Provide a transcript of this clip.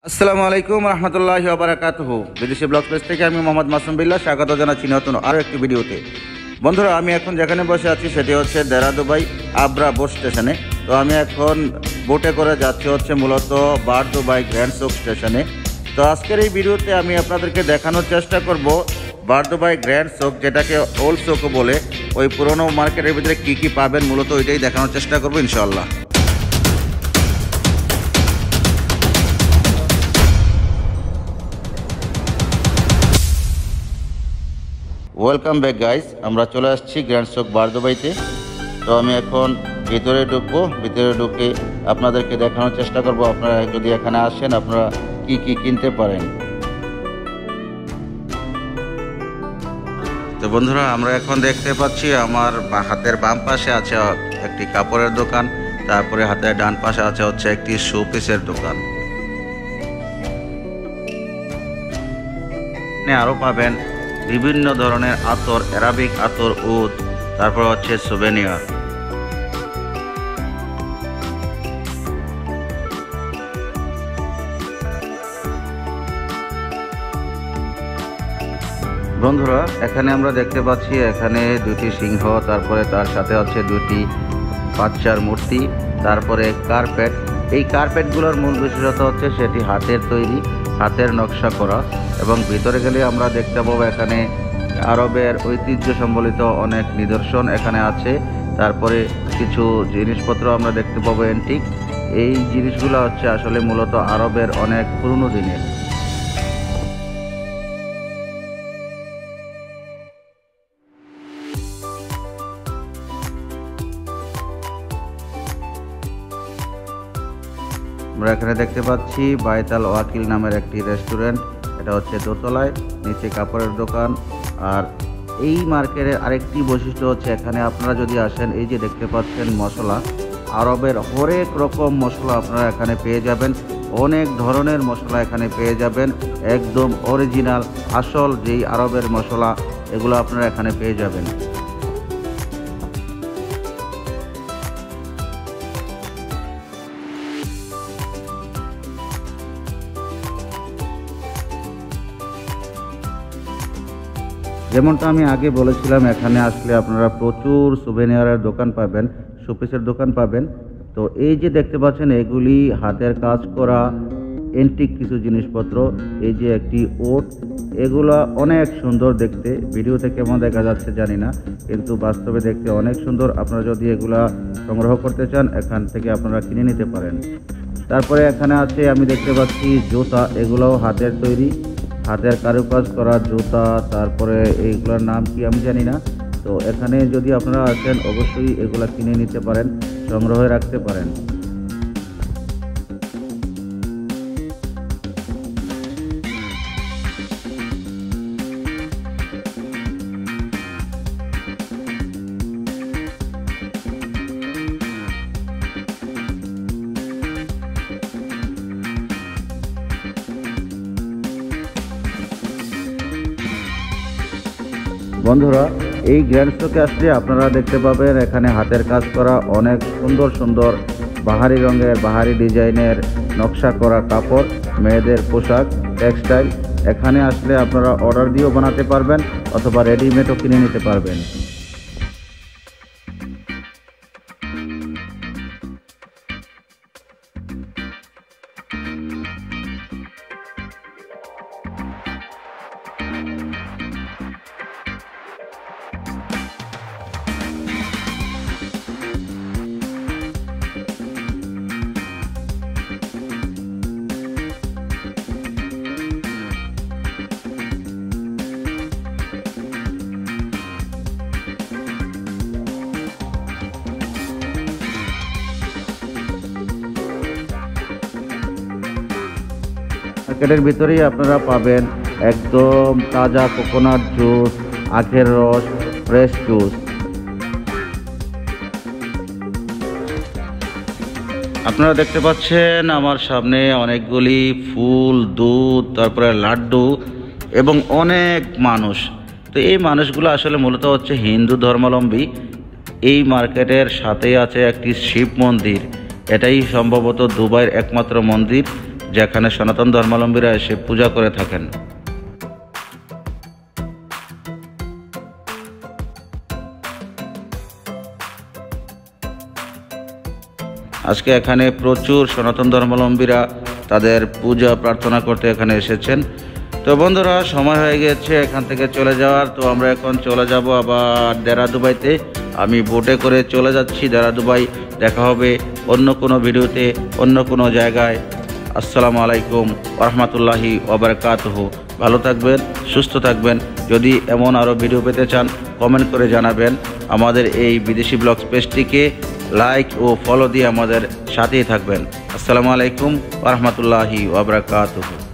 আসসালামু আলাইকুম রহমতুল্লাহি ওয়া বারাকাতুহু। বিদেশি ব্লগ পেজ থেকে আমি মোহাম্মদ মাসুম বিল্লাহ স্বাগত জানাচ্ছি নতুন আরও একটি ভিডিওতে। বন্ধুরা, আমি এখন যেখানে বসে আছি সেটি হচ্ছে দেরা দুবাই আবরা বোট স্টেশনে। তো আমি এখন বোটে করে যাচ্ছি হচ্ছে মূলত বার দুবাই গ্র্যান্ড চোক স্টেশনে। তো আজকের এই ভিডিওতে আমি আপনাদেরকে দেখানোর চেষ্টা করব বার দুবাই গ্র্যান্ড চোক, যেটাকে ওল্ড চোকও বলে, ওই পুরনো মার্কেটের ভিতরে কী কী পাবেন মূলত ওইটাই দেখানোর চেষ্টা করবো ইনশাআল্লাহ। ওয়েলকাম ব্যাক গাইস, আমরা চলে আসছি গ্র্যান্ড চোক বার দুবাইতে। তো আমি এখন ভিতরে ঢুকবো, ভিতরে ঢুকে আপনাদেরকে দেখানোর চেষ্টা করব আপনারা যদি এখানে আসেন আপনারা কি কি কিনতে পারেন। তো বন্ধুরা, আমরা এখন দেখতে পাচ্ছি আমার হাতের বাম পাশে আছে একটি কাপড়ের দোকান, তারপরে হাতের ডান পাশে আছে হচ্ছে একটি শোপিসের দোকান। আরও পাবেন বিভিন্ন ধরনের আতর, অ্যারাবিক আতর, উদ, তারপর হচ্ছে সুভেনিয়ার। বন্ধুরা, এখানে আমরা দেখতে পাচ্ছি এখানে দুটি সিংহ, তারপরে তার সাথে হচ্ছে দুটি বাচ্চার মূর্তি, তারপরে কার্পেট। এই কার্পেটগুলোর মূল বিশেষত্ব হচ্ছে সেটি হাতের তৈরি, হাতের নকশা করা, এবং ভিতরে গেলে আমরা দেখতে পাবো এখানে আরবের ঐতিহ্য সম্বলিত অনেক নিদর্শন এখানে আছে। তারপরে কিছু জিনিসপত্র আমরা দেখতে পাবো অ্যান্টিক। এই জিনিসগুলো হচ্ছে আসলে মূলত আরবের অনেক পুরনো দিনের। আমরা এখানে দেখতে পাচ্ছি বাইতাল ওয়াকিল নামের একটি রেস্টুরেন্ট। এটা হচ্ছে দোতলায়, নিচে কাপড়ের দোকান। আর এই মার্কেটের আরেকটি বৈশিষ্ট্য হচ্ছে এখানে আপনারা যদি আসেন, এই যে দেখতে পাচ্ছেন মশলা, আরবের হরেক রকম মশলা আপনারা এখানে পেয়ে যাবেন। অনেক ধরনের মশলা এখানে পেয়ে যাবেন, একদম অরিজিনাল আসল যেই আরবের মশলা, এগুলো আপনারা এখানে পেয়ে যাবেন। যেমনটা আমি আগে বলেছিলাম, এখানে আসলে আপনারা প্রচুর সুভেনিয়ারের দোকান পাবেন, শোপিসের দোকান পাবেন। তো এই যে দেখতে পাচ্ছেন এগুলি হাতের কাজ করা এন্টিক কিছু জিনিসপত্র। এই যে একটি ওট, এগুলা অনেক সুন্দর দেখতে, ভিডিওতে কেমন দেখা যাচ্ছে জানি না, কিন্তু বাস্তবে দেখতে অনেক সুন্দর। আপনারা যদি এগুলা সংগ্রহ করতে চান এখান থেকে আপনারা কিনে নিতে পারেন। তারপরে এখানে আছে আমি দেখতে পাচ্ছি জুতা, এগুলাও হাতের তৈরি, হাতের কারুকাজ করা জুতা। তারপরে এইগুলোর নাম কি আমি জানি না। তো এখানে যদি আপনারা আসেন অবশ্যই এগুলা কিনে নিতে পারেন, সংগ্রহে রাখতে পারেন। বন্ধুরা, এই গ্র্যান্ড চোকে আসলে আপনারা দেখতে পাবেন এখানে হাতের কাজ করা অনেক সুন্দর সুন্দর বাহারি রঙের, বাহারি ডিজাইনের নকশা করা কাপড়, মেয়েদের পোশাক, টেক্সটাইল। এখানে আসলে আপনারা অর্ডার দিয়েও বানাতে পারবেন অথবা রেডিমেডও কিনে নিতে পারবেন। মার্কেটের ভিতরেই আপনারা পাবেন একদম তাজা কোকোনাট জুস, আখের রস, ফ্রেশ জুস। আপনারা দেখতে পাচ্ছেন আমার সামনে অনেকগুলি ফুল, দুধ, তারপরে লাড্ডু এবং অনেক মানুষ। তো এই মানুষগুলো আসলে মূলত হচ্ছে হিন্দু ধর্মাবলম্বী। এই মার্কেটের সাথেই আছে একটি শিব মন্দির। এটাই সম্ভবত দুবাইয়ের একমাত্র মন্দির যেখানে সনাতন ধর্মাবলম্বীরা এসে পূজা করে থাকেন। আজকে এখানে প্রচুর সনাতন ধর্মাবলম্বীরা তাদের পূজা প্রার্থনা করতে এখানে এসেছেন। তো বন্ধুরা, সময় হয়ে গেছে এখান থেকে চলে যাওয়ার। তো আমরা এখন চলে যাব আবার দেরা দুবাইতে। আমি বোটে করে চলে যাচ্ছি দেরা দুবাই। দেখা হবে অন্য কোনো ভিডিওতে, অন্য কোনো জায়গায়। আসসালামু আলাইকুম ওয়া রাহমাতুল্লাহি ওয়া বারাকাতুহু। ভালো থাকবেন, সুস্থ থাকবেন। যদি এমন আরও ভিডিও পেতে চান কমেন্ট করে জানাবেন। আমাদের এই বিদেশি ব্লগস পেজটিকে লাইক ও ফলো দিয়ে আমাদের সাথেই থাকবেন। আসসালামু আলাইকুম ওয়া রাহমাতুল্লাহি ওয়া বারাকাতুহু।